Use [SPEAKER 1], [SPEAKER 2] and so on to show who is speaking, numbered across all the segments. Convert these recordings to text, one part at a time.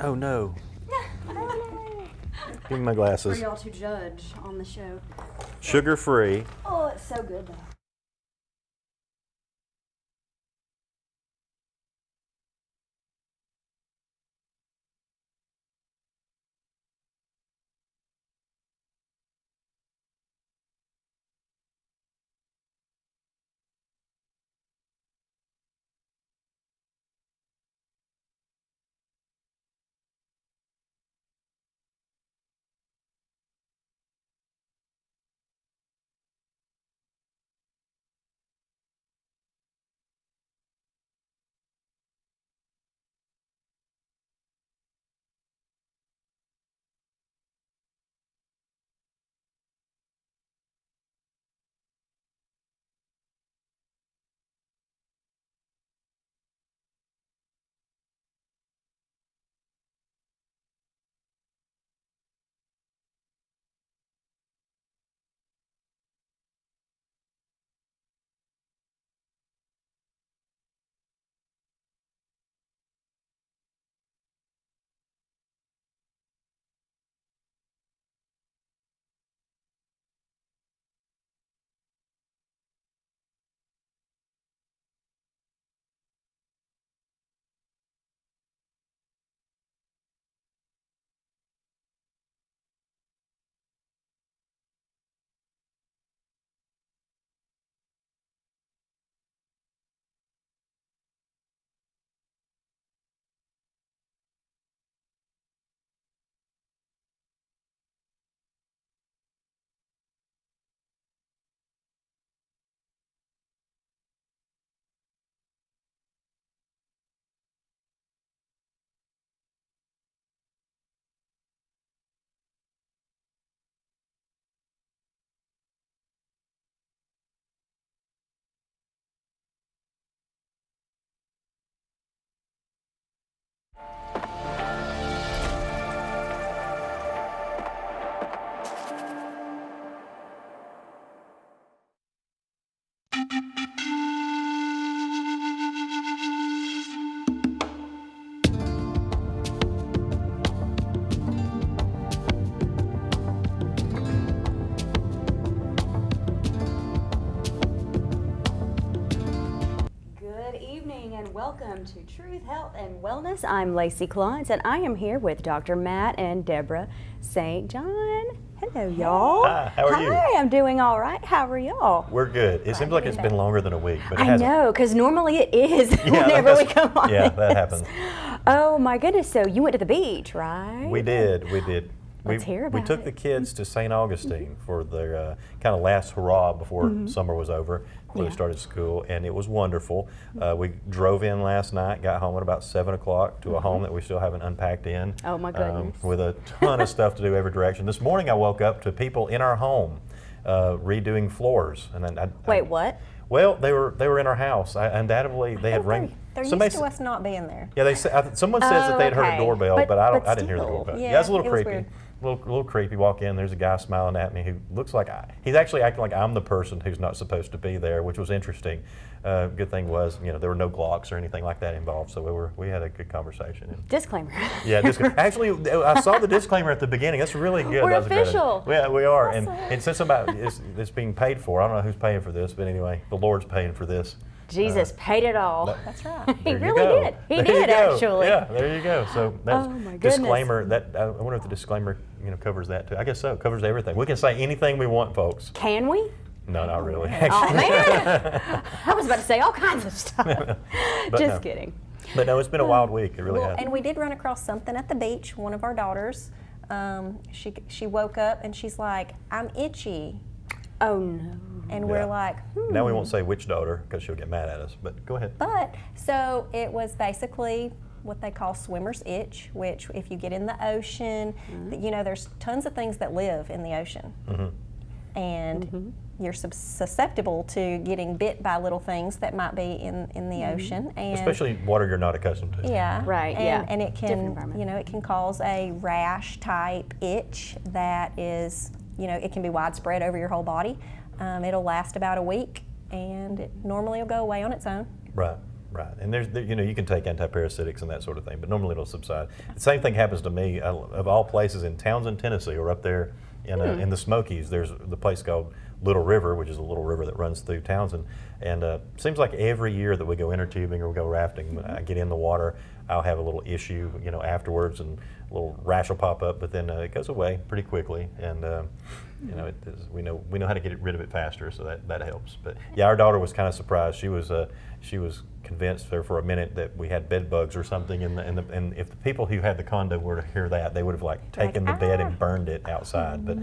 [SPEAKER 1] Oh no. Give me my
[SPEAKER 2] For
[SPEAKER 1] glasses.
[SPEAKER 2] y'all to judge on the show.
[SPEAKER 1] Sugar free.
[SPEAKER 2] Oh, it's so good though. Good evening and welcome to Truth, Health, and Wellness. I'm Lacey Klotz and I am here with Dr. Matt and Deborah St. John. Hello, y'all.
[SPEAKER 1] Hi, how are you?
[SPEAKER 2] Hi, I'm doing all right. How are y'all?
[SPEAKER 1] We're good. It seems like it's been longer than a week, but it
[SPEAKER 2] I
[SPEAKER 1] hasn't.
[SPEAKER 2] know, because normally it is
[SPEAKER 1] Yeah,
[SPEAKER 2] whenever we come on.
[SPEAKER 1] Yeah,
[SPEAKER 2] this.
[SPEAKER 1] that happens.
[SPEAKER 2] Oh my goodness, so you went to the beach, right?
[SPEAKER 1] We did.
[SPEAKER 2] Let's hear
[SPEAKER 1] We
[SPEAKER 2] about
[SPEAKER 1] took
[SPEAKER 2] it.
[SPEAKER 1] the kids to St. Augustine for their kind of last hurrah before summer was over, before
[SPEAKER 2] Yeah.
[SPEAKER 1] they started school, and it was wonderful. We drove in last night, got home at about 7 o'clock to a home that we still haven't unpacked in.
[SPEAKER 2] Oh, my goodness.
[SPEAKER 1] With a ton of stuff to do every direction. This morning I woke up to people in our home redoing floors. And then
[SPEAKER 2] Wait, what?
[SPEAKER 1] Well, they were in our house. Undoubtedly, they had rang.
[SPEAKER 3] They're
[SPEAKER 1] somebody
[SPEAKER 3] used to
[SPEAKER 1] s-
[SPEAKER 3] us not being there.
[SPEAKER 1] Yeah, someone says that they had heard a
[SPEAKER 2] okay.
[SPEAKER 1] doorbell,
[SPEAKER 2] But-
[SPEAKER 1] but I
[SPEAKER 2] but
[SPEAKER 1] didn't hear the
[SPEAKER 2] still.
[SPEAKER 1] doorbell.
[SPEAKER 3] Yeah,
[SPEAKER 1] It's a little
[SPEAKER 3] it was
[SPEAKER 1] creepy.
[SPEAKER 3] weird.
[SPEAKER 1] Little creepy. Walk in, there's a guy smiling at me who looks like he's actually acting like I'm the person who's not supposed to be there, which was interesting. Good thing was, there were no Glocks or anything like that involved, so we had a good conversation. And
[SPEAKER 2] Disclaimer.
[SPEAKER 1] yeah, actually, I saw the disclaimer at the beginning. That's really good.
[SPEAKER 2] We're
[SPEAKER 1] That was a great
[SPEAKER 2] official.
[SPEAKER 1] idea. Yeah, we are.
[SPEAKER 2] Awesome.
[SPEAKER 1] And since it's being paid for, I don't know who's paying for this, but anyway, the Lord's paying for this.
[SPEAKER 2] Jesus paid it all.
[SPEAKER 3] That's right.
[SPEAKER 2] He
[SPEAKER 1] There you
[SPEAKER 2] really
[SPEAKER 1] go.
[SPEAKER 2] did. He
[SPEAKER 1] There you
[SPEAKER 2] did,
[SPEAKER 1] go.
[SPEAKER 2] actually.
[SPEAKER 1] Yeah, there you go. So that's
[SPEAKER 2] Oh, my goodness.
[SPEAKER 1] disclaimer. I wonder if the disclaimer covers that too. I guess so. It covers everything. We can say anything we want, folks.
[SPEAKER 2] Can we?
[SPEAKER 1] No, not really.
[SPEAKER 2] Oh,
[SPEAKER 1] Actually.
[SPEAKER 2] man. I was about to say all kinds of stuff.
[SPEAKER 1] But
[SPEAKER 2] Just
[SPEAKER 1] no.
[SPEAKER 2] kidding.
[SPEAKER 1] But no, it's been a wild week. It really
[SPEAKER 3] Well,
[SPEAKER 1] has.
[SPEAKER 3] and we did run across something at the beach. One of our daughters, she woke up and she's like, "I'm itchy,"
[SPEAKER 2] Oh, no.
[SPEAKER 3] and
[SPEAKER 1] Yeah.
[SPEAKER 3] we're like,
[SPEAKER 1] Now we won't say which daughter because she'll get mad at us. But go ahead.
[SPEAKER 3] But so it was basically what they call swimmer's itch, which if you get in the ocean, there's tons of things that live in the ocean, and you're susceptible to getting bit by little things that might be in the ocean, and
[SPEAKER 1] Especially water you're not accustomed to.
[SPEAKER 3] yeah,
[SPEAKER 2] Right,
[SPEAKER 3] and,
[SPEAKER 2] yeah.
[SPEAKER 3] and it
[SPEAKER 2] Different
[SPEAKER 3] can
[SPEAKER 2] environment.
[SPEAKER 3] it can cause a rash type itch that is it can be widespread over your whole body. It'll last about a week, and it normally will go away on its own.
[SPEAKER 1] Right. Right, and you can take antiparasitics and that sort of thing, but normally it'll subside. The same thing happens to me, of all places, in Townsend, Tennessee, or up there in the Smokies. There's the place called Little River, which is a little river that runs through Townsend, and seems like every year that we go inner tubing or we go rafting, when I get in the water, I'll have a little issue, afterwards, and a little rash will pop up, but then it goes away pretty quickly, and we know how to get rid of it faster, so that helps. But yeah, our daughter was kind of surprised. She was convinced there for a minute that we had bed bugs or something, and if the people who had the condo were to hear that, they would have taken the bed and burned it outside. But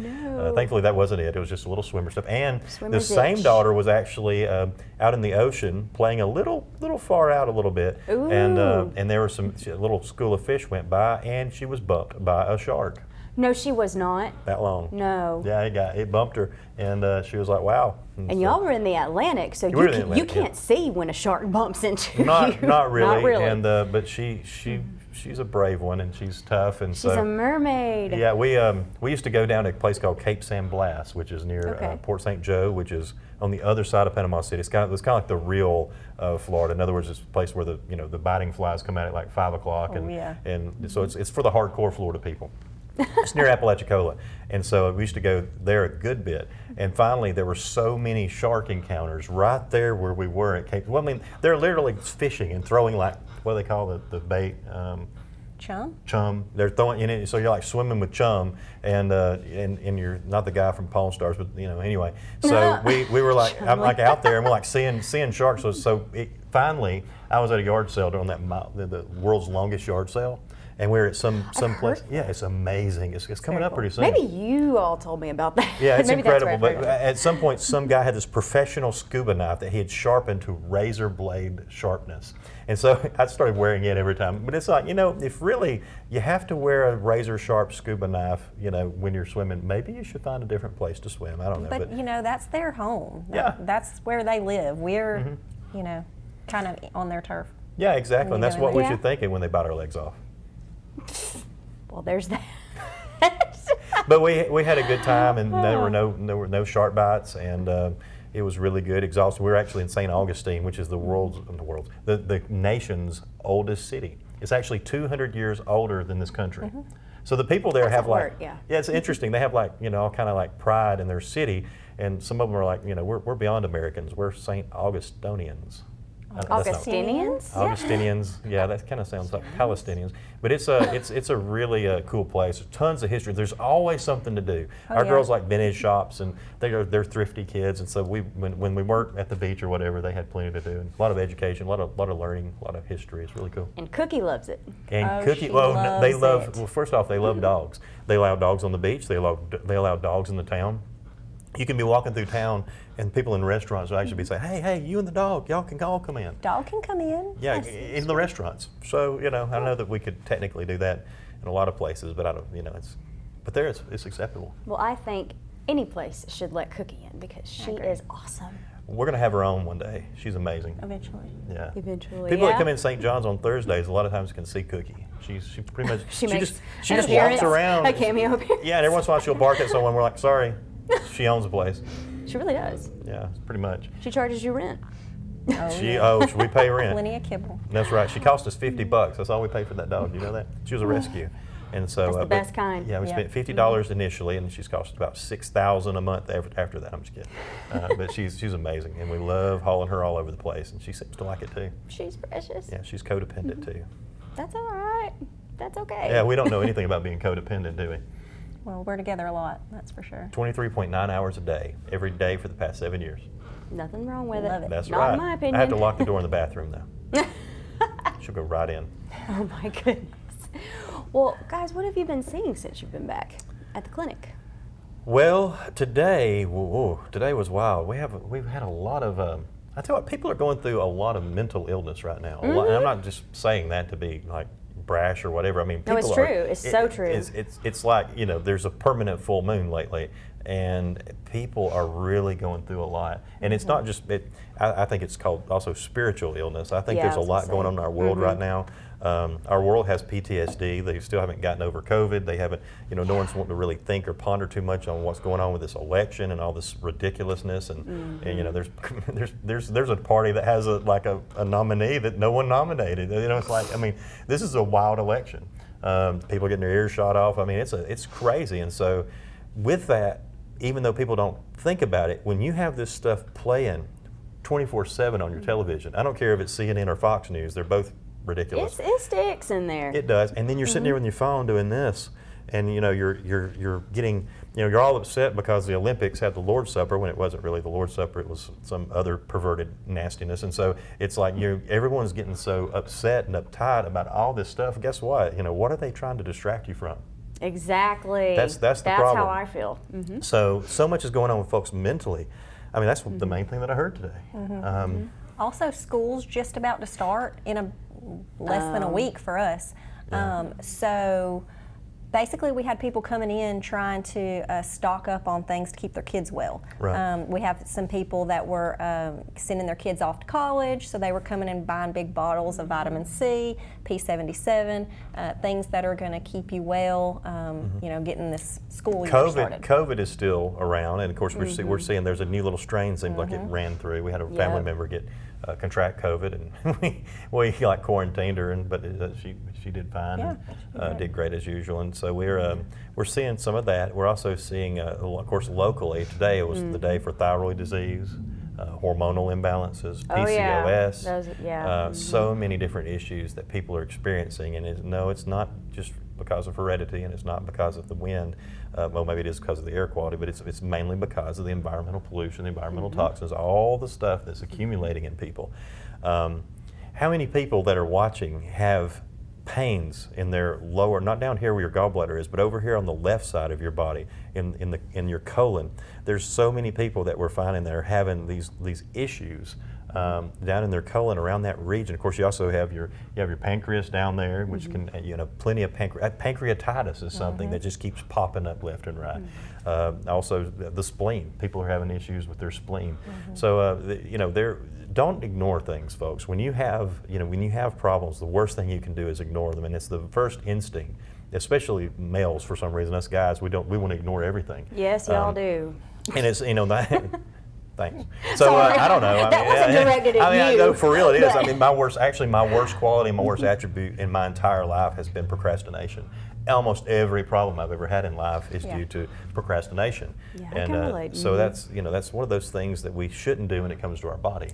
[SPEAKER 1] thankfully that wasn't it. It was just a little swimmer stuff. And
[SPEAKER 2] Swimmer's
[SPEAKER 1] the same
[SPEAKER 2] itch.
[SPEAKER 1] daughter was actually out in the ocean playing a little far out a little bit,
[SPEAKER 2] Ooh.
[SPEAKER 1] and there was a little school of fish went by, and she was bumped by a shark.
[SPEAKER 2] No, she was not.
[SPEAKER 1] That long.
[SPEAKER 2] No.
[SPEAKER 1] Yeah, it bumped her, and she was like, "Wow."
[SPEAKER 2] And
[SPEAKER 1] so-
[SPEAKER 2] y'all were in the Atlantic, so
[SPEAKER 1] We were in the
[SPEAKER 2] you
[SPEAKER 1] Atlantic,
[SPEAKER 2] can't
[SPEAKER 1] yeah.
[SPEAKER 2] see when a shark bumps into you.
[SPEAKER 1] Not really.
[SPEAKER 2] Not really.
[SPEAKER 1] And but she's a brave one, and she's tough, and
[SPEAKER 2] She's a
[SPEAKER 1] so
[SPEAKER 2] mermaid.
[SPEAKER 1] yeah. We used to go down to a place called Cape San Blas, which is near
[SPEAKER 2] Okay.
[SPEAKER 1] Port St. Joe, which is on the other side of Panama City. It's kind of like the real Florida. In other words, it's a place where the biting flies come out at like 5 o'clock,
[SPEAKER 3] Oh, yeah.
[SPEAKER 1] and so it's for the hardcore Florida people. It's near Apalachicola, and so we used to go there a good bit. And finally, there were so many shark encounters right there where we were at Cape. Well, I mean, they're literally fishing and throwing what do they call the bait?
[SPEAKER 3] Chum?
[SPEAKER 1] Chum. They're throwing in it, so you're like swimming with chum, and you're not the guy from Pawn Stars, but anyway. So we were like, I'm like out there, and we're like seeing sharks. Finally, I was at a yard sale during the world's longest yard sale. And we're at some place.
[SPEAKER 2] heard
[SPEAKER 1] Yeah, it's amazing. It's coming
[SPEAKER 3] Very
[SPEAKER 1] up pretty soon.
[SPEAKER 2] Maybe you all told me about that.
[SPEAKER 1] Yeah, it's
[SPEAKER 2] Maybe that's where
[SPEAKER 1] incredible.
[SPEAKER 2] I've
[SPEAKER 1] But
[SPEAKER 2] heard of it.
[SPEAKER 1] at some point, some guy had this professional scuba knife that he had sharpened to razor blade sharpness. And so I started wearing it every time. But it's like, if really you have to wear a razor sharp scuba knife, when you're swimming, maybe you should find a different place to swim. I don't know.
[SPEAKER 3] But that's their home.
[SPEAKER 1] Yeah.
[SPEAKER 3] That's where they live. We're, kind of on their turf.
[SPEAKER 1] Yeah, exactly. And
[SPEAKER 3] you
[SPEAKER 1] that's
[SPEAKER 3] go
[SPEAKER 1] what
[SPEAKER 3] in
[SPEAKER 1] we
[SPEAKER 2] there.
[SPEAKER 1] should think of when they bite our legs off.
[SPEAKER 2] Well, there's that.
[SPEAKER 1] But we had a good time, and there were no shark bites, and it was really good. Exhausted. We were actually in St. Augustine, which is the nation's oldest city. It's actually 200 years older than this country. So the people there
[SPEAKER 2] That's
[SPEAKER 1] have
[SPEAKER 2] a word, yeah.
[SPEAKER 1] it's interesting. They have all kind of like pride in their city, and some of them are like, we're beyond Americans. We're St. Augustinians. That's not-
[SPEAKER 2] Augustinians?
[SPEAKER 1] Augustinians, yeah, that kind of sounds like Palestinians, but it's a really cool place. Tons of history. There's always something to do. Our
[SPEAKER 3] yeah.
[SPEAKER 1] girls like vintage shops, and they're thrifty kids, and so when we weren't at the beach or whatever, they had plenty to do. And a lot of education, a lot of learning, a lot of history. It's really cool.
[SPEAKER 2] And Cookie loves it.
[SPEAKER 1] And
[SPEAKER 3] Oh,
[SPEAKER 1] Cookie,
[SPEAKER 3] she
[SPEAKER 1] they love.
[SPEAKER 3] loves it.
[SPEAKER 1] Well, first off, they love dogs. They allow dogs on the beach. They allow dogs in the town. You can be walking through town, and people in restaurants will actually be saying, "Hey, you and the dog, y'all can all come in."
[SPEAKER 3] Dog can come in.
[SPEAKER 1] Yeah,
[SPEAKER 3] Yes.
[SPEAKER 1] in the restaurants. So I know that we could technically do that in a lot of places, but I don't. It's acceptable.
[SPEAKER 2] Well, I think any place should let Cookie in because she
[SPEAKER 3] agree.
[SPEAKER 2] is awesome.
[SPEAKER 1] We're gonna have her own one day. She's amazing.
[SPEAKER 3] Eventually.
[SPEAKER 1] Yeah.
[SPEAKER 2] Eventually,
[SPEAKER 1] People
[SPEAKER 2] yeah.
[SPEAKER 1] that come in St. John's on Thursdays a lot of times can see Cookie. She pretty much
[SPEAKER 2] She makes
[SPEAKER 1] she
[SPEAKER 2] an
[SPEAKER 1] just
[SPEAKER 2] appearance,
[SPEAKER 1] walks around.
[SPEAKER 2] a cameo appearance.
[SPEAKER 1] Yeah, and every once in a while she'll bark at someone. We're like, sorry, she owns the place.
[SPEAKER 2] She really does.
[SPEAKER 1] Yeah, pretty much.
[SPEAKER 2] She charges you rent.
[SPEAKER 1] We pay rent.
[SPEAKER 3] Plenty of kibble.
[SPEAKER 1] That's right. She cost us $50. That's all we paid for that dog. You know that? She was a rescue, and so
[SPEAKER 2] That's the
[SPEAKER 1] but-
[SPEAKER 2] best kind.
[SPEAKER 1] Yeah, we
[SPEAKER 3] Yeah.
[SPEAKER 1] spent $50 initially, and she's cost about $6,000 a month after that. I'm just kidding, but she's amazing, and we love hauling her all over the place, and she seems to like it too.
[SPEAKER 2] She's precious.
[SPEAKER 1] Yeah, she's codependent too.
[SPEAKER 2] That's all right. That's okay.
[SPEAKER 1] Yeah, we don't know anything about being codependent, do we?
[SPEAKER 3] Well, we're together a lot, that's for sure.
[SPEAKER 1] 23.9 hours a day, every day for the past 7 years.
[SPEAKER 2] Nothing wrong with
[SPEAKER 3] Love
[SPEAKER 2] it.
[SPEAKER 3] it.
[SPEAKER 1] That's
[SPEAKER 2] Not
[SPEAKER 1] right.
[SPEAKER 2] in my opinion.
[SPEAKER 1] I have to lock the door in the bathroom though. She'll go right in.
[SPEAKER 2] Oh my goodness. Well, guys, what have you been seeing since you've been back at the clinic?
[SPEAKER 1] Well, today was wild. We've had a lot of. I tell you what, people are going through a lot of mental illness right now. And I'm not just saying that to be like brash or whatever. I mean,
[SPEAKER 2] No,
[SPEAKER 1] people
[SPEAKER 2] it's
[SPEAKER 1] are-
[SPEAKER 2] true. It's so true.
[SPEAKER 1] It's like there's a permanent full moon lately, and people are really going through a lot. And it's not just I think it's called also spiritual illness. I think
[SPEAKER 2] Yeah,
[SPEAKER 1] there's
[SPEAKER 2] I
[SPEAKER 1] a
[SPEAKER 2] was
[SPEAKER 1] lot
[SPEAKER 2] gonna
[SPEAKER 1] going
[SPEAKER 2] say.
[SPEAKER 1] on in our world right now. Our world has PTSD. They still haven't gotten over COVID. They haven't, no one's wanting to really think or ponder too much on what's going on with this election and all this ridiculousness. And there's a party that has a nominee that no one nominated. It's like, this is a wild election. People getting their ears shot off. It's crazy. And so with that, even though people don't think about it, when you have this stuff playing 24/7 on your television, I don't care if it's CNN or Fox News, they're both ridiculous.
[SPEAKER 2] It sticks in there.
[SPEAKER 1] It does. And then you're sitting there with your phone doing this, and you're getting, you're all upset because the Olympics had the Lord's Supper when it wasn't really the Lord's Supper, it was some other perverted nastiness. And so it's like everyone's getting so upset and uptight about all this stuff. Guess what? What are they trying to distract you from?
[SPEAKER 2] Exactly.
[SPEAKER 1] That's the problem.
[SPEAKER 2] That's how I feel.
[SPEAKER 1] So much is going on with folks mentally. That's the main thing that I heard today.
[SPEAKER 3] Also, school's just about to start in less than a week for us.
[SPEAKER 1] Yeah.
[SPEAKER 3] So basically we had people coming in trying to stock up on things to keep their kids well.
[SPEAKER 1] Right.
[SPEAKER 3] We have some people that were sending their kids off to college, so they were coming in buying big bottles of vitamin C, P77, things that are going to keep you well, getting this school year started.
[SPEAKER 1] COVID is still around, and of course we're seeing there's a new little strain seems like it ran through. We had a family member contract COVID, and we quarantined her, but she did fine, and did great as usual. And so we're seeing some of that. We're also seeing, of course, locally today it was the day for thyroid disease, hormonal imbalances, PCOS, so many different issues that people are experiencing. And it's not just because of heredity, and it's not because of the wind. Well, maybe it is because of the air quality, but it's mainly because of the environmental pollution, the environmental toxins, all the stuff that's accumulating in people. How many people that are watching have pains in their lower, not down here where your gallbladder is, but over here on the left side of your body, in your colon? There's so many people that we're finding that are having these issues down in their colon, around that region. Of course, you also have your pancreas down there, which can, plenty of pancreatitis is something that just keeps popping up left and right. Also, the spleen. People are having issues with their spleen. So, don't ignore things, folks. When you have problems, the worst thing you can do is ignore them, and it's the first instinct. Especially males, for some reason. Us guys, we want to ignore everything.
[SPEAKER 2] Yes, y'all do.
[SPEAKER 1] And it's that. Thanks. So I don't know.
[SPEAKER 2] That wasn't directed at you.
[SPEAKER 1] I know for real it is. My worst quality, my worst attribute in my entire life has been procrastination. Almost every problem I've ever had in life is due to procrastination.
[SPEAKER 2] Yeah, I
[SPEAKER 1] And
[SPEAKER 2] can relate.
[SPEAKER 1] so that's one of those things that we shouldn't do when it comes to our body.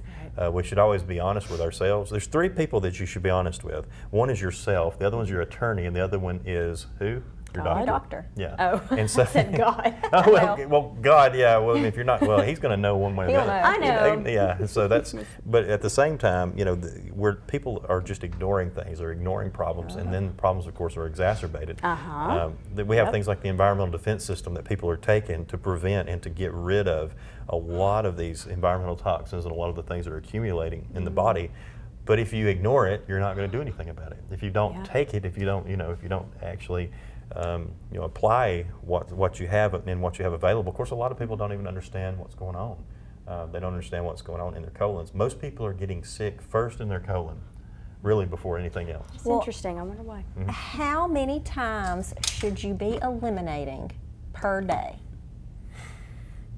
[SPEAKER 1] We should always be honest with ourselves. There's three people that you should be honest with. One is yourself. The other one's your attorney, and the other one is who? Your
[SPEAKER 2] God.
[SPEAKER 3] Doctor.
[SPEAKER 1] Yeah.
[SPEAKER 2] Oh,
[SPEAKER 1] And so,
[SPEAKER 2] I said God.
[SPEAKER 1] Oh, well, God, yeah. Well, if you're not, he's going to know one way or the
[SPEAKER 3] He'll
[SPEAKER 1] other.
[SPEAKER 3] know.
[SPEAKER 2] I know.
[SPEAKER 1] Yeah. So but at the same time, where people are just ignoring things or ignoring problems, and then problems, of course, are exacerbated. We have things like the environmental defense system that people are taking to prevent and to get rid of a lot of these environmental toxins and a lot of the things that are accumulating in the body. But if you ignore it, you're not going to do anything about it. If you don't take it, if you don't actually apply what you have and what you have available. Of course, a lot of people don't even understand what's going on. They don't understand what's going on in their colons. Most people are getting sick first in their colon, really, before anything else.
[SPEAKER 2] It's interesting. I wonder why.
[SPEAKER 3] How many times should you be eliminating per day?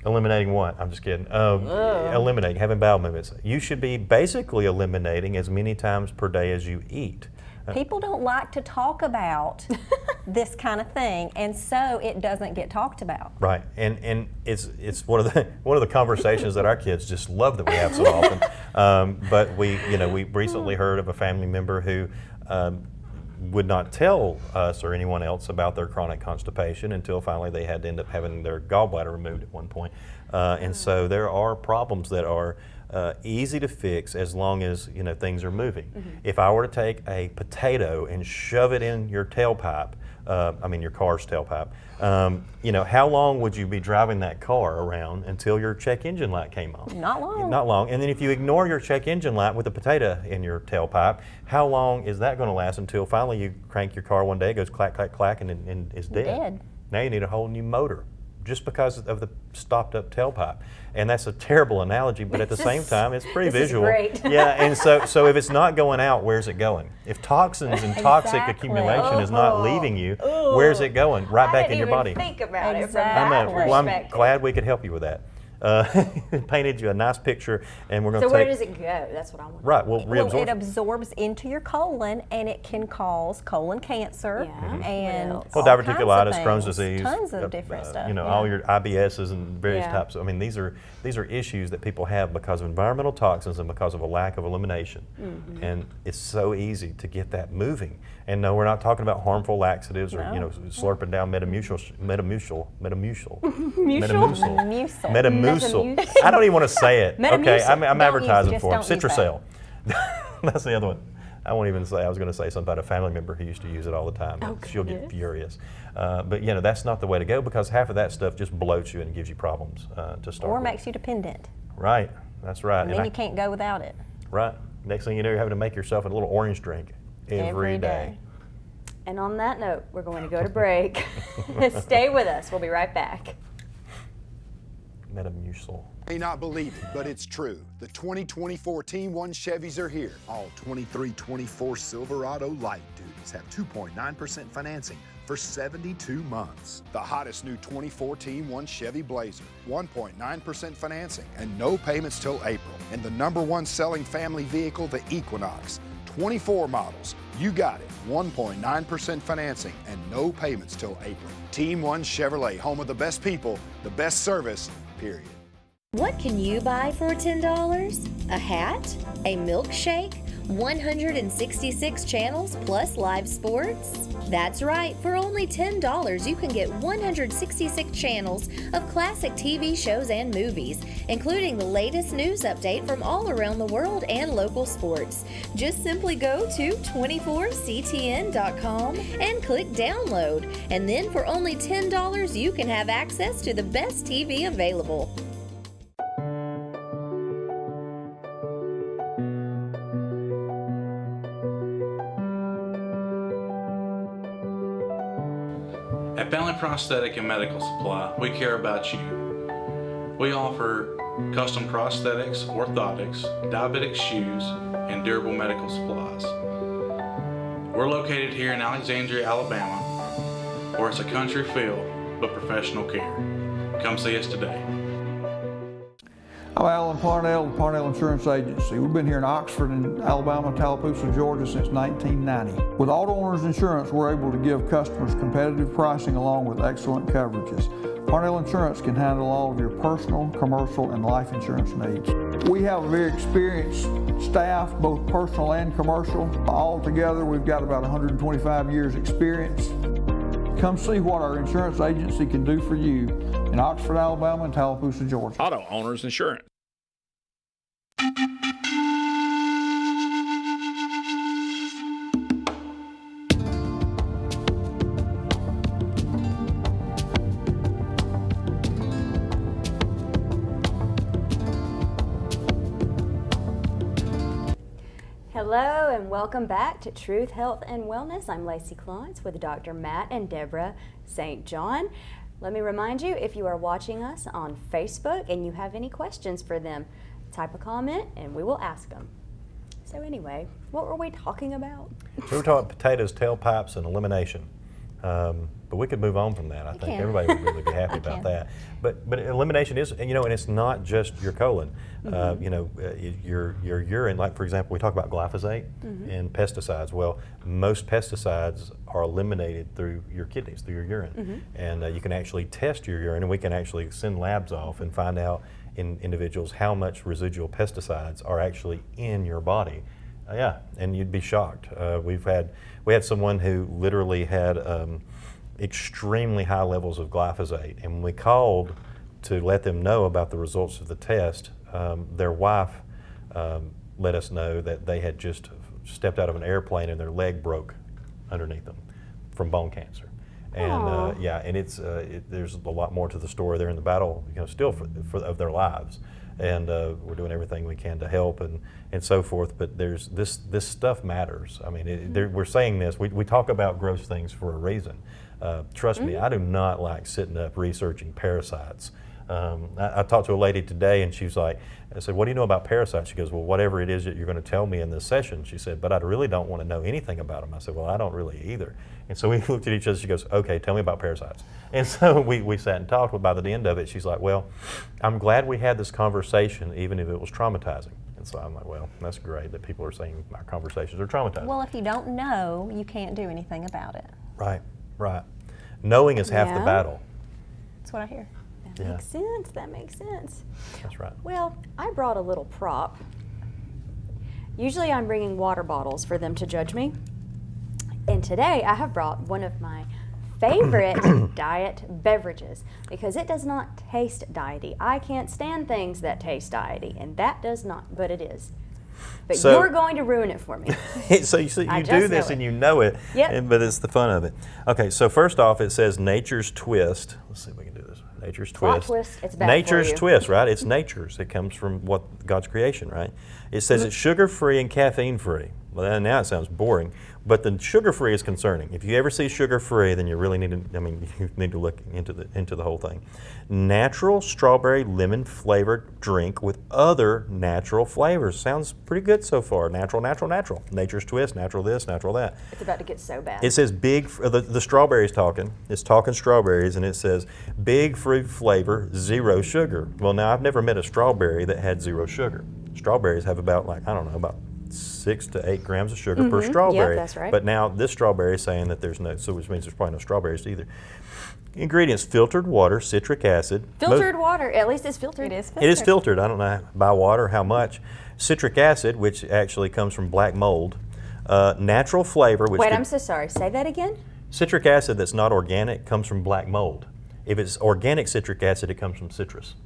[SPEAKER 1] Eliminating what? I'm just kidding. Eliminating, having bowel movements. You should be basically eliminating as many times per day as you eat.
[SPEAKER 3] People don't like to talk about this kind of thing, and so it doesn't get talked about.
[SPEAKER 1] Right, and it's one of the conversations that our kids just love that we have so often. But we recently heard of a family member who would not tell us or anyone else about their chronic constipation until finally they had to end up having their gallbladder removed at one point. And so there are problems that are easy to fix as long as things are moving. If I were to take a potato and shove it in your tailpipe, your car's tailpipe, how long would you be driving that car around until your check engine light came on?
[SPEAKER 3] Not long.
[SPEAKER 1] Not long. And then if you ignore your check engine light with a potato in your tailpipe, how long is that going to last until finally you crank your car one day, it goes clack, clack, clack, and is dead?
[SPEAKER 3] Dead.
[SPEAKER 1] Now you need a whole new motor. just because of the stopped up tailpipe. And that's a terrible analogy, but at the same time, it's pretty
[SPEAKER 2] This is
[SPEAKER 1] visual.
[SPEAKER 2] great.
[SPEAKER 1] Yeah, and so if it's not going out, where's it going? If toxins and toxic
[SPEAKER 3] Exactly.
[SPEAKER 1] accumulation is not leaving you, where's it going? Right back in your body.
[SPEAKER 2] I didn't even think about it from
[SPEAKER 3] Exactly.
[SPEAKER 2] that
[SPEAKER 1] Well, I'm
[SPEAKER 2] perspective.
[SPEAKER 1] glad we could help you with that. Painted you a nice picture, and we're going to
[SPEAKER 2] So where
[SPEAKER 1] take.
[SPEAKER 2] does it go? That's what I want.
[SPEAKER 1] Right, well,
[SPEAKER 3] Well,
[SPEAKER 1] reabsorption.
[SPEAKER 3] it absorbs into your colon, and it can cause colon cancer
[SPEAKER 2] Yeah. Mhm.
[SPEAKER 3] and
[SPEAKER 2] What else?
[SPEAKER 1] Well,
[SPEAKER 3] all kinds of
[SPEAKER 1] diverticulitis, Crohn's
[SPEAKER 3] things.
[SPEAKER 1] disease,
[SPEAKER 3] Tons of different stuff.
[SPEAKER 1] You know,
[SPEAKER 3] yeah.
[SPEAKER 1] all your IBSs and various
[SPEAKER 2] Yeah.
[SPEAKER 1] types. I mean, these are issues that people have because of environmental toxins and because of a lack of elimination.
[SPEAKER 2] Mm-hmm.
[SPEAKER 1] And it's so easy to get that moving. And no, we're not talking about harmful laxatives or
[SPEAKER 3] No.
[SPEAKER 1] slurping down Metamucil.
[SPEAKER 2] Mucil?
[SPEAKER 3] Mucil.
[SPEAKER 1] Metamucil. I don't even want to say it. Okay,
[SPEAKER 2] Metamucil.
[SPEAKER 1] I'm
[SPEAKER 3] Don't use-
[SPEAKER 1] advertising
[SPEAKER 3] just
[SPEAKER 1] for them.
[SPEAKER 3] don't use that.
[SPEAKER 1] Citracel. That's the other one. I won't even say. I was going to say something about a family member who used to use it all the time. But she'll get
[SPEAKER 2] goodness.
[SPEAKER 1] furious. But that's not the way to go because half of that stuff just bloats you and gives you problems to start
[SPEAKER 3] Or
[SPEAKER 1] with.
[SPEAKER 3] makes you dependent.
[SPEAKER 1] Right. That's right.
[SPEAKER 3] And then you can't go without it.
[SPEAKER 1] Right. Next thing you know, you're having to make yourself a little orange drink every day.
[SPEAKER 2] And on that note, we're going to go to break. Stay with us. We'll be right back.
[SPEAKER 1] Metamucil.
[SPEAKER 4] May not believe it, but it's true. The 2024 Team 1 Chevys are here. All 23-24 Silverado light duties have 2.9% financing for 72 months. The hottest new 24 Team 1 Chevy Blazer, 1.9% financing and no payments till April. And the #1 selling family vehicle, the Equinox, 24 models. You got it. 1.9% financing and no payments till April. Team 1 Chevrolet, home of the best people, the best service, period.
[SPEAKER 5] What can you buy for $10? A hat? A milkshake? 166 channels plus live sports? That's right, for only $10 you can get 166 channels of classic TV shows and movies, including the latest news update from all around the world and local sports. Just simply go to 24ctn.com and click download, and then for only $10 you can have access to the best TV available.
[SPEAKER 6] At Family Prosthetic and Medical Supply, we care about you. We offer custom prosthetics, orthotics, diabetic shoes, and durable medical supplies. We're located here in Alexandria, Alabama, where it's a country feel but professional care. Come see us today.
[SPEAKER 7] I'm Alan Parnell with Parnell Insurance Agency. We've been here in Oxford and Alabama, Tallapoosa, Georgia since 1990. With Auto Owners Insurance, we're able to give customers competitive pricing along with excellent coverages. Parnell Insurance can handle all of your personal, commercial, and life insurance needs. We have a very experienced staff, both personal and commercial. All together, we've got about 125 years experience. Come see what our insurance agency can do for you in Oxford, Alabama, and Tallapoosa, Georgia.
[SPEAKER 8] Auto Owners Insurance.
[SPEAKER 2] Hello and welcome back to Truth, Health, and Wellness. I'm Lacey Klontz with Dr. Matt and Deborah St. John. Let me remind you, if you are watching us on Facebook and you have any questions for them, type a comment and we will ask them. So anyway, what were we talking about?
[SPEAKER 1] We were talking potatoes, tailpipes, and elimination. But we could move on from that. I think
[SPEAKER 3] can.
[SPEAKER 1] everybody would really be happy about
[SPEAKER 3] can.
[SPEAKER 1] that. But elimination is, and it's not just your colon. Your urine. Like for example, we talk about glyphosate and pesticides. Well, most pesticides are eliminated through your kidneys, through your urine, and you can actually test your urine, and we can actually send labs off and find out in individuals how much residual pesticides are actually in your body. Yeah, and you'd be shocked. We had someone who literally had extremely high levels of glyphosate, and when we called to let them know about the results of the test, their wife let us know that they had just stepped out of an airplane and their leg broke underneath them from bone cancer. And and it's there's a lot more to the story. They're in the battle, still of their lives. and we're doing everything we can to help and so forth. But there's this stuff matters. I mean, we're saying this. We talk about gross things for a reason. Trust me, I do not like sitting up researching parasites. I talked to a lady today, and she was like, I said, what do you know about parasites? She goes, well, whatever it is that you're going to tell me in this session. She said, but I really don't want to know anything about them. I said, well, I don't really either. And so we looked at each other. She goes, okay, tell me about parasites. And so we sat and talked. But by the end of it, she's like, well, I'm glad we had this conversation, even if it was traumatizing. And so I'm like, well, that's great that people are saying our conversations are traumatizing.
[SPEAKER 3] Well, if you don't know, you can't do anything about it.
[SPEAKER 1] Right, right. Knowing is half the
[SPEAKER 2] Yeah.
[SPEAKER 1] battle.
[SPEAKER 3] That's what I hear.
[SPEAKER 2] That makes sense. That makes sense.
[SPEAKER 1] That's right.
[SPEAKER 2] Well, I brought a little prop. Usually I'm bringing water bottles for them to judge me. And today I have brought one of my favorite diet beverages because it does not taste diety. I can't stand things that taste diety, and that does not, but it is. But
[SPEAKER 1] So-
[SPEAKER 2] you're going to ruin it for me.
[SPEAKER 1] So you see,
[SPEAKER 2] I
[SPEAKER 1] you
[SPEAKER 2] just
[SPEAKER 1] do
[SPEAKER 2] know
[SPEAKER 1] this
[SPEAKER 2] it.
[SPEAKER 1] and you know it,
[SPEAKER 2] Yep.
[SPEAKER 1] but it's the fun of it. Okay, so first off, it says Nature's Twist. Let's see if we can do this. Nature's
[SPEAKER 2] Plot
[SPEAKER 1] Twist.
[SPEAKER 2] twist, it's bad for
[SPEAKER 1] Nature's
[SPEAKER 2] you.
[SPEAKER 1] Twist, right? It's nature's. It comes from what God's creation, right? It says it's sugar-free and caffeine-free. Well, now it sounds boring, but the sugar-free is concerning. If you ever see sugar-free, then you really need to. I mean, you need to look into the whole thing. Natural strawberry lemon flavored drink with other natural flavors. Sounds pretty good so far. Natural, natural, natural. Nature's Twist. Natural this, natural that.
[SPEAKER 2] It's about to get so bad.
[SPEAKER 1] It says the strawberries talking. It's talking strawberries, and it says big fruit flavor, 0 sugar. Well, now I've never met a strawberry that had 0 sugar. Strawberries have about about 6 to 8 grams of sugar per strawberry.
[SPEAKER 2] that's right.
[SPEAKER 1] But now this strawberry is saying that there's no, so which means there's probably no strawberries either. Ingredients: filtered water, citric acid.
[SPEAKER 2] filtered water. At least it's filtered.
[SPEAKER 3] It is filtered.
[SPEAKER 1] It is filtered. I don't know by water how much. Citric acid, which actually comes from black mold. Natural flavor, which
[SPEAKER 2] Wait,
[SPEAKER 1] could-
[SPEAKER 2] I'm so sorry. Say that again.
[SPEAKER 1] citric acid that's not organic comes from black mold. If it's organic citric acid, it comes from citrus.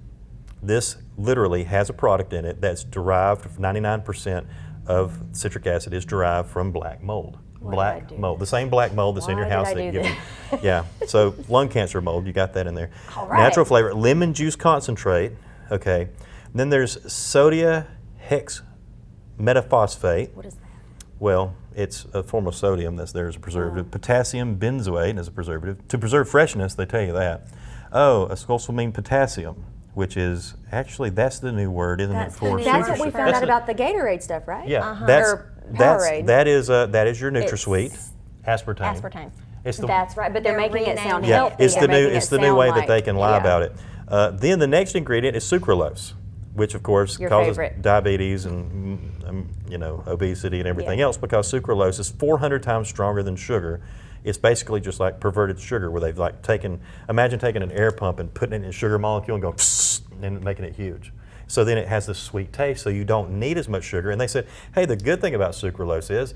[SPEAKER 1] This literally has a product in it that's derived, 99% of citric acid is derived from black mold.
[SPEAKER 2] Why did I
[SPEAKER 1] Black
[SPEAKER 2] do
[SPEAKER 1] mold, the same black mold that's in your
[SPEAKER 2] Why did
[SPEAKER 1] house
[SPEAKER 2] I
[SPEAKER 1] that
[SPEAKER 2] do
[SPEAKER 1] you
[SPEAKER 2] that?
[SPEAKER 1] yeah. So lung cancer mold, you got that in there.
[SPEAKER 2] All right.
[SPEAKER 1] Natural flavor, lemon juice concentrate. Okay. Then there's sodium hexametaphosphate.
[SPEAKER 2] What is that?
[SPEAKER 1] Well, it's a form of sodium that's there as a preservative. Potassium benzoate as a preservative. To preserve freshness, they tell you that. Oh, acetylsaline potassium, which is actually, that's the new word, isn't
[SPEAKER 3] That's
[SPEAKER 1] it?
[SPEAKER 3] the new
[SPEAKER 2] That's
[SPEAKER 3] word.
[SPEAKER 2] what we
[SPEAKER 3] That's
[SPEAKER 2] found
[SPEAKER 1] that's
[SPEAKER 2] out
[SPEAKER 1] the-
[SPEAKER 2] about the Gatorade stuff, right?
[SPEAKER 1] Yeah,
[SPEAKER 2] Or Powerade.
[SPEAKER 1] that is your NutraSweet,
[SPEAKER 3] It's
[SPEAKER 1] aspartame.
[SPEAKER 3] aspartame.
[SPEAKER 1] It's the
[SPEAKER 2] That's right, but they're
[SPEAKER 3] They're
[SPEAKER 2] making it sound
[SPEAKER 3] renaming it.
[SPEAKER 1] yeah,
[SPEAKER 2] healthy.
[SPEAKER 1] it's
[SPEAKER 2] They're
[SPEAKER 1] the new
[SPEAKER 2] making
[SPEAKER 1] it's
[SPEAKER 2] it
[SPEAKER 1] the new
[SPEAKER 2] sound
[SPEAKER 1] way
[SPEAKER 2] like-
[SPEAKER 1] that they can lie
[SPEAKER 2] yeah.
[SPEAKER 1] about it. Then the next ingredient is sucralose, which of course
[SPEAKER 2] Your
[SPEAKER 1] causes
[SPEAKER 2] favorite.
[SPEAKER 1] diabetes and obesity and everything else, because sucralose is 400 times stronger than sugar. It's basically just like perverted sugar, where they've like imagine taking an air pump and putting it in a sugar molecule and going and making it huge. So then it has this sweet taste, so you don't need as much sugar. And they said, hey, the good thing about sucralose is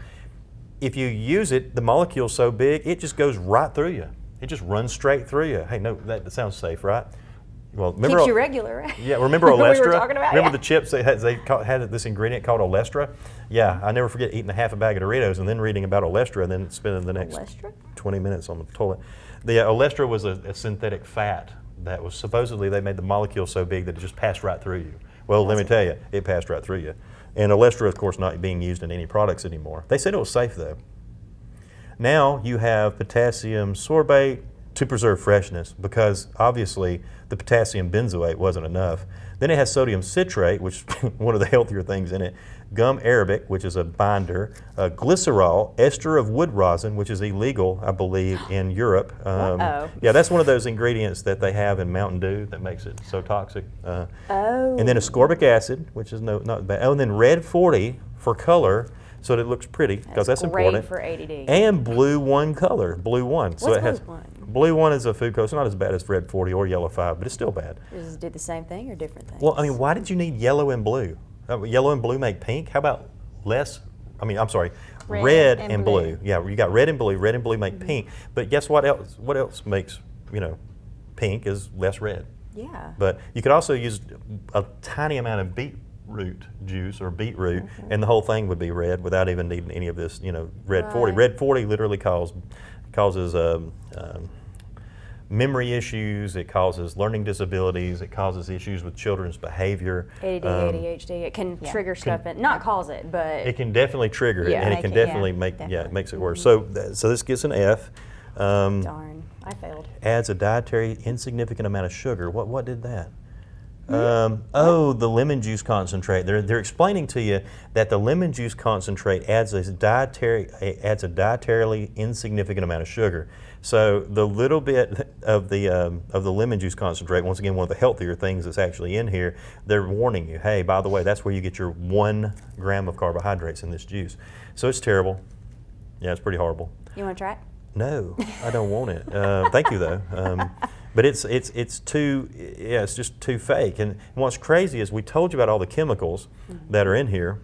[SPEAKER 1] if you use it, the molecule's so big, it just goes right through you. It just runs straight through you. Hey, no, that sounds safe, right? Well, remember,
[SPEAKER 2] Keeps you regular, right?
[SPEAKER 1] yeah, remember
[SPEAKER 2] We were
[SPEAKER 1] Olestra?
[SPEAKER 2] talking about,
[SPEAKER 1] remember
[SPEAKER 2] yeah.
[SPEAKER 1] the chips they had this ingredient called Olestra? Yeah, I never forget eating a half a bag of Doritos and then reading about Olestra and then spending the next
[SPEAKER 2] Olestra?
[SPEAKER 1] 20 minutes on the toilet. The Olestra was a synthetic fat that was supposedly, they made the molecule so big that it just passed right through you. Well, let me tell you, it passed right through you. And Olestra, of course, not being used in any products anymore. They said it was safe, though. Now you have potassium sorbate to preserve freshness, because obviously the potassium benzoate wasn't enough. Then it has sodium citrate, which is one of the healthier things in it, gum arabic, which is a binder, glycerol, ester of wood rosin, which is illegal, I believe, in Europe.
[SPEAKER 2] Uh-oh.
[SPEAKER 1] Yeah, that's one of those ingredients that they have in Mountain Dew that makes it so toxic.
[SPEAKER 2] Oh.
[SPEAKER 1] And then ascorbic acid, which is not bad. Oh, and then red 40 for color, so that it looks pretty, because that's
[SPEAKER 2] great
[SPEAKER 1] important.
[SPEAKER 2] for ADD.
[SPEAKER 1] And blue 1 color, blue 1. So
[SPEAKER 2] What's
[SPEAKER 1] it has
[SPEAKER 2] blue 1?
[SPEAKER 1] blue 1 is a food color. It's not as bad as red 40 or yellow 5, but it's still bad.
[SPEAKER 2] Does it do the same thing or different things?
[SPEAKER 1] Well, I mean, why did you need yellow and blue? Yellow and blue make pink. How about less? I'm sorry, red and blue. Yeah, you got red and blue. Red and blue make pink. But guess what else? What else makes pink is less red.
[SPEAKER 2] Yeah.
[SPEAKER 1] But you could also use a tiny amount of beetroot juice or beetroot, and the whole thing would be red without even needing any of this, red 40.
[SPEAKER 2] Right.
[SPEAKER 1] Red 40 literally causes memory issues, it causes learning disabilities, it causes issues with children's behavior.
[SPEAKER 2] ADD, ADHD, it can trigger stuff, and not cause it, but
[SPEAKER 1] It can definitely trigger it,
[SPEAKER 2] Yeah.
[SPEAKER 1] and it
[SPEAKER 3] Make
[SPEAKER 1] can
[SPEAKER 3] it- yeah,
[SPEAKER 1] definitely make it
[SPEAKER 3] definitely.
[SPEAKER 1] makes it worse. So so this gets an F.
[SPEAKER 2] darn, I failed.
[SPEAKER 1] Adds a dietary insignificant amount of sugar. What did that? The lemon juice concentrate. They're explaining to you that the lemon juice concentrate adds a dietarily insignificant amount of sugar. So the little bit of the lemon juice concentrate, once again, one of the healthier things that's actually in here, they're warning you, hey, by the way, that's where you get your 1 gram of carbohydrates in this juice. So it's terrible. Yeah, it's pretty horrible.
[SPEAKER 2] You want to try it?
[SPEAKER 1] No, I don't want it. Thank you though. But it's too, yeah, it's just too fake. And what's crazy is we told you about all the chemicals that are in here,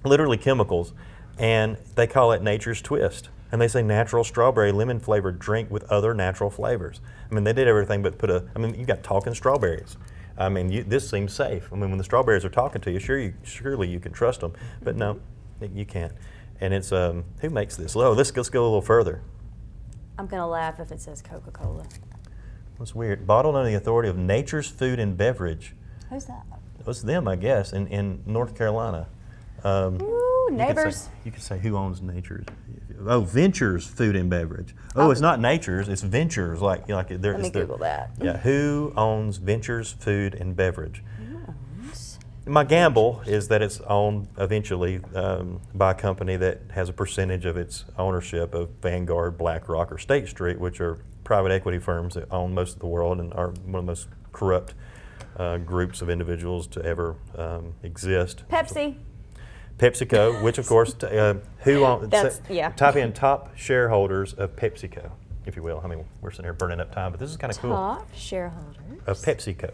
[SPEAKER 1] literally chemicals, and they call it nature's twist. And they say natural strawberry lemon flavored drink with other natural flavors. I mean, they did everything but you got talking strawberries. I mean, this seems safe. I mean, when the strawberries are talking to you, surely you can trust them. But no, you can't. And it's, who makes this? Oh, let's go a little further.
[SPEAKER 2] I'm going to laugh if it says Coca-Cola.
[SPEAKER 1] What's weird? Bottled under the authority of Nature's Food and Beverage.
[SPEAKER 2] Who's that?
[SPEAKER 1] It was them, I guess, in North Carolina.
[SPEAKER 2] Ooh, neighbors.
[SPEAKER 1] You could say who owns Nature's. Oh, Ventures Food and Beverage. Oh, it's not Nature's, it's Ventures. Like there.
[SPEAKER 2] Let me Google that.
[SPEAKER 1] Yeah, who owns Ventures Food and Beverage? My gamble is that it's owned eventually by a company that has a percentage of its ownership of Vanguard, BlackRock, or State Street, which are private equity firms that own most of the world and are one of the most corrupt groups of individuals to ever exist.
[SPEAKER 2] Pepsi.
[SPEAKER 1] PepsiCo, which of course, who owns?
[SPEAKER 2] Yeah.
[SPEAKER 1] Type in top shareholders of PepsiCo, if you will. I mean, we're sitting here burning up time, but this is kind of cool.
[SPEAKER 2] Top shareholders.
[SPEAKER 1] Of PepsiCo.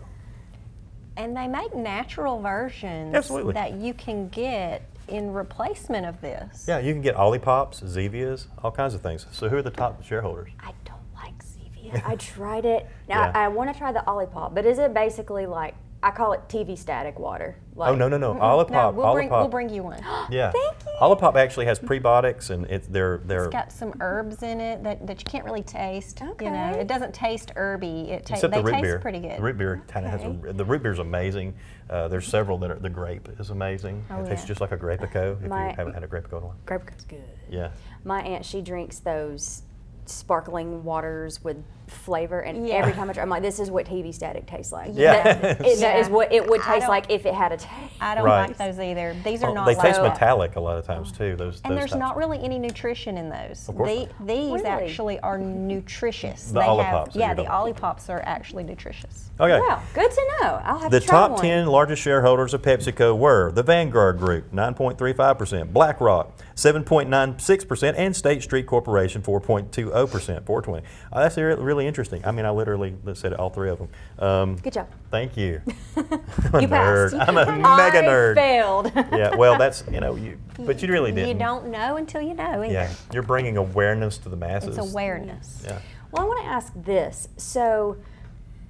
[SPEAKER 3] And they make natural versions
[SPEAKER 1] Absolutely.
[SPEAKER 3] that you can get in replacement of this.
[SPEAKER 1] Yeah, you can get Ollipops, Zevias, all kinds of things. So who are the top shareholders?
[SPEAKER 2] I don't like Zevia. I tried it. Now,
[SPEAKER 1] Yeah.
[SPEAKER 2] I want to try the Olipop, but is it basically like, I call it TV static water? Like,
[SPEAKER 1] Oh, no.
[SPEAKER 3] No,
[SPEAKER 1] Olipop.
[SPEAKER 3] we'll bring you one.
[SPEAKER 1] Yeah.
[SPEAKER 2] Thank you.
[SPEAKER 1] Olipop actually has prebiotics, and they're
[SPEAKER 3] It's got some herbs in it that you can't really taste. You know,
[SPEAKER 2] Okay.
[SPEAKER 3] it doesn't taste herby.
[SPEAKER 1] except
[SPEAKER 3] They
[SPEAKER 1] the root
[SPEAKER 3] taste
[SPEAKER 1] beer.
[SPEAKER 3] pretty good.
[SPEAKER 1] The root beer kind of has the root beer is amazing. There's several that are. The grape is amazing.
[SPEAKER 3] Oh,
[SPEAKER 1] It tastes
[SPEAKER 3] yeah.
[SPEAKER 1] just like a Grape-A-Co if
[SPEAKER 2] My-
[SPEAKER 1] you haven't had a Grape-A-Co in a while.
[SPEAKER 2] Grape is good.
[SPEAKER 1] Yeah.
[SPEAKER 2] My aunt, she drinks those sparkling waters with flavor, and
[SPEAKER 3] Yeah.
[SPEAKER 2] every time I try, I'm like, this is what TV static tastes like.
[SPEAKER 1] Yeah.
[SPEAKER 2] That is
[SPEAKER 3] Yeah.
[SPEAKER 2] what it would
[SPEAKER 3] I
[SPEAKER 2] taste
[SPEAKER 3] don't-
[SPEAKER 2] like if it had a taste.
[SPEAKER 3] I don't
[SPEAKER 1] Right.
[SPEAKER 3] like those either. These are
[SPEAKER 1] Oh,
[SPEAKER 3] not
[SPEAKER 1] they
[SPEAKER 3] like
[SPEAKER 1] taste
[SPEAKER 3] that.
[SPEAKER 1] metallic a lot of times too. Those.
[SPEAKER 3] And
[SPEAKER 1] those
[SPEAKER 3] there's
[SPEAKER 1] types.
[SPEAKER 3] not really any nutrition in those.
[SPEAKER 1] Of course
[SPEAKER 3] These
[SPEAKER 2] Really?
[SPEAKER 3] actually are nutritious.
[SPEAKER 1] The
[SPEAKER 3] They
[SPEAKER 1] Ollipops
[SPEAKER 3] have,
[SPEAKER 1] that
[SPEAKER 3] yeah,
[SPEAKER 1] you're
[SPEAKER 3] the
[SPEAKER 1] talking
[SPEAKER 3] Ollipops are actually nutritious.
[SPEAKER 1] Okay.
[SPEAKER 2] Wow, good to know. I'll have
[SPEAKER 1] The
[SPEAKER 2] to try
[SPEAKER 1] top
[SPEAKER 2] one.
[SPEAKER 1] 10 largest shareholders of PepsiCo were the Vanguard Group, 9.35%, BlackRock, 7.96%, and State Street Corporation, 4.20%, 420. That's really interesting. I mean, I literally said all three of them.
[SPEAKER 2] Good job.
[SPEAKER 1] Thank you. I'm a
[SPEAKER 2] You passed.
[SPEAKER 1] nerd. I'm a mega nerd.
[SPEAKER 2] I failed.
[SPEAKER 1] Yeah, well, that's, but you really didn't.
[SPEAKER 3] You don't know until you know either.
[SPEAKER 1] Yeah, you're bringing awareness to the masses.
[SPEAKER 3] It's awareness.
[SPEAKER 1] Yeah.
[SPEAKER 2] Well, I want to ask this. So,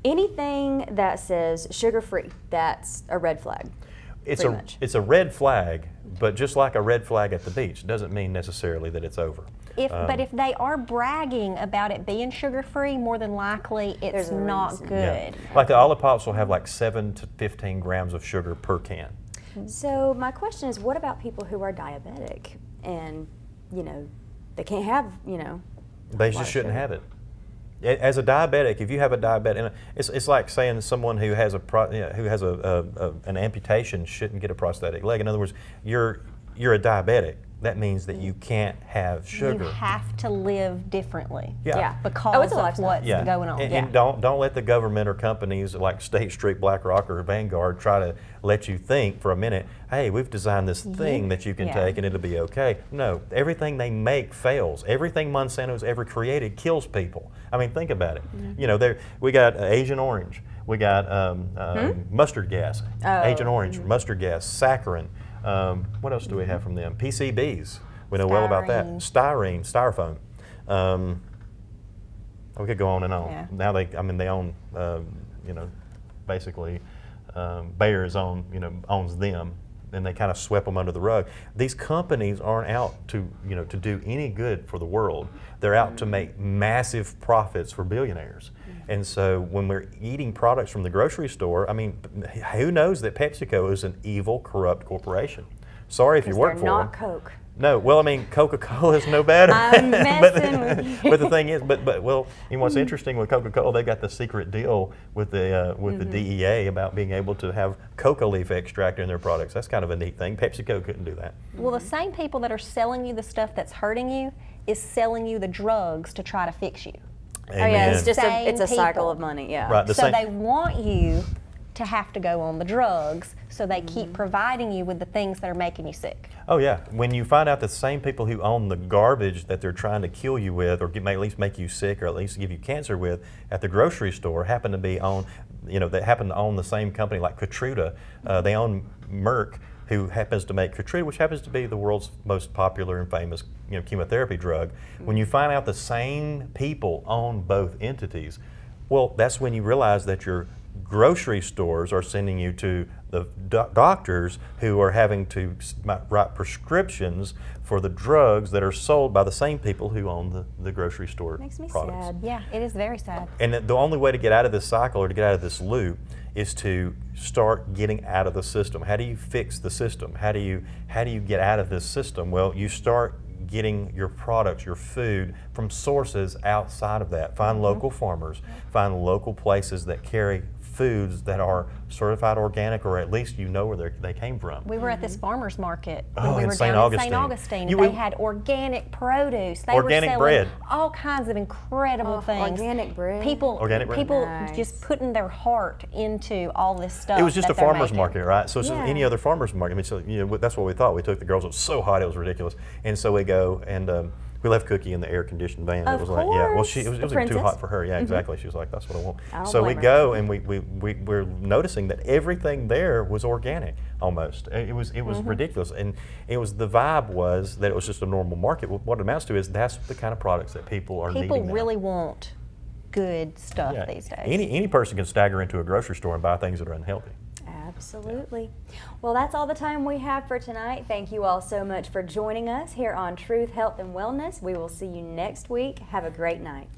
[SPEAKER 2] anything that says sugar-free, that's a red flag.
[SPEAKER 1] It's
[SPEAKER 2] pretty much.
[SPEAKER 1] it's a red flag, but just like a red flag at the beach, doesn't mean necessarily that it's over.
[SPEAKER 3] But if they are bragging about it being sugar-free, more than likely
[SPEAKER 2] There's
[SPEAKER 3] it's
[SPEAKER 2] a
[SPEAKER 3] not
[SPEAKER 2] reason.
[SPEAKER 3] good.
[SPEAKER 1] Like the Ollipops will have like 7 to 15 grams of sugar per can.
[SPEAKER 2] So, my question is, what about people who are diabetic and, they can't have,
[SPEAKER 1] They
[SPEAKER 2] lot
[SPEAKER 1] just
[SPEAKER 2] of
[SPEAKER 1] shouldn't
[SPEAKER 2] sugar.
[SPEAKER 1] have it. As a diabetic, if you have a diabetic, and it's like saying someone who has an amputation shouldn't get a prosthetic leg. In other words, you're a diabetic. That means that you can't have sugar.
[SPEAKER 3] You have to live differently.
[SPEAKER 1] Yeah.
[SPEAKER 3] Because
[SPEAKER 2] it's a
[SPEAKER 3] of
[SPEAKER 2] lifestyle.
[SPEAKER 3] what's going on.
[SPEAKER 1] And don't let the government or companies like State Street, BlackRock, or Vanguard try to let you think for a minute, hey, we've designed this thing that you can
[SPEAKER 3] Yeah.
[SPEAKER 1] take and it'll be okay. No, everything they make fails. Everything Monsanto's ever created kills people. I mean, think about it. We got Agent Orange. We got mustard gas, Agent Orange, mustard gas, saccharin. What else do we have from them? PCBs. We know well about that. Styrene, styrofoam. We could go on and on.
[SPEAKER 3] Yeah.
[SPEAKER 1] Now they own, basically, Bayer's owns them. and they kind of swept them under the rug. These companies aren't out to, to do any good for the world. They're out to make massive profits for billionaires. And so when we're eating products from the grocery store, I mean, who knows that PepsiCo is an evil, corrupt corporation? Sorry if you work for
[SPEAKER 2] they're
[SPEAKER 1] them.
[SPEAKER 2] not Coke.
[SPEAKER 1] No, well, I mean, Coca-Cola is no better.
[SPEAKER 2] I'm messing with you.
[SPEAKER 1] But the thing is, well, what's interesting with Coca-Cola, they got the secret deal with the the DEA about being able to have coca leaf extract in their products. That's kind of a neat thing. PepsiCo couldn't do that.
[SPEAKER 3] Well, the same people that are selling you the stuff that's hurting you is selling you the drugs to try to fix you.
[SPEAKER 2] Oh yeah, it's
[SPEAKER 1] Amen.
[SPEAKER 2] just
[SPEAKER 3] Same
[SPEAKER 2] it's a cycle
[SPEAKER 3] people.
[SPEAKER 2] of money. Yeah.
[SPEAKER 1] Right. The
[SPEAKER 3] So
[SPEAKER 1] same.
[SPEAKER 3] they want you to have to go on the drugs, so they keep providing you with the things that are making you sick.
[SPEAKER 1] Oh yeah, when you find out the same people who own the garbage that they're trying to kill you with, or may at least make you sick, or at least give you cancer with, at the grocery store, happen to be on, they happen to own the same company like Keytruda. They own Merck, who happens to make Keytruda, which happens to be the world's most popular and famous, chemotherapy drug. When you find out the same people own both entities, well, that's when you realize that your grocery stores are sending you to the doctors who are having to write prescriptions for the drugs that are sold by the same people who own the grocery store
[SPEAKER 2] Makes me
[SPEAKER 1] products.
[SPEAKER 2] sad.
[SPEAKER 3] Yeah, it is very sad.
[SPEAKER 1] And the only way to get out of this cycle or to get out of this loop is to start getting out of the system. How do you fix the system? How do you get out of this system? Well, you start getting your products, your food, from sources outside of that. Find local farmers, find local places that carry foods that are certified organic, or at least where they came from.
[SPEAKER 3] We were at this farmer's market when
[SPEAKER 1] Oh,
[SPEAKER 3] we
[SPEAKER 1] in
[SPEAKER 3] were
[SPEAKER 1] St.
[SPEAKER 3] down in
[SPEAKER 1] Augustine.
[SPEAKER 3] St. Augustine.
[SPEAKER 1] You
[SPEAKER 3] They
[SPEAKER 1] would-
[SPEAKER 3] had organic produce. They
[SPEAKER 1] Organic
[SPEAKER 3] were selling
[SPEAKER 1] bread.
[SPEAKER 3] all kinds of incredible
[SPEAKER 2] Oh,
[SPEAKER 3] things.
[SPEAKER 2] organic bread.
[SPEAKER 3] People,
[SPEAKER 1] Organic bread.
[SPEAKER 3] people
[SPEAKER 2] Nice.
[SPEAKER 3] just putting their heart into all this stuff.
[SPEAKER 1] It was just
[SPEAKER 3] that
[SPEAKER 1] a
[SPEAKER 3] they're
[SPEAKER 1] farmer's
[SPEAKER 3] making.
[SPEAKER 1] market, right? So it's just
[SPEAKER 2] Yeah.
[SPEAKER 1] any other farmer's market. I mean, so that's what we thought. We took the girls. It was so hot, it was ridiculous. And so we go and we left Cookie in the air-conditioned van.
[SPEAKER 2] Of
[SPEAKER 1] It was like, yeah. Well,
[SPEAKER 2] course.
[SPEAKER 1] it was
[SPEAKER 2] The
[SPEAKER 1] too hot
[SPEAKER 2] princess.
[SPEAKER 1] for her. Yeah, exactly. She was like, that's what I want.
[SPEAKER 2] I don't
[SPEAKER 1] So we
[SPEAKER 2] blame her.
[SPEAKER 1] go and we're noticing that everything there was organic almost. It was ridiculous, and the vibe was that it was just a normal market. What it amounts to is that's the kind of products that people are
[SPEAKER 3] People
[SPEAKER 1] needing now.
[SPEAKER 3] really want good stuff
[SPEAKER 1] Yeah.
[SPEAKER 3] these days.
[SPEAKER 1] Any person can stagger into a grocery store and buy things that are unhealthy.
[SPEAKER 2] Absolutely. Well, that's all the time we have for tonight. Thank you all so much for joining us here on Truth, Health, and Wellness. We will see you next week. Have a great night.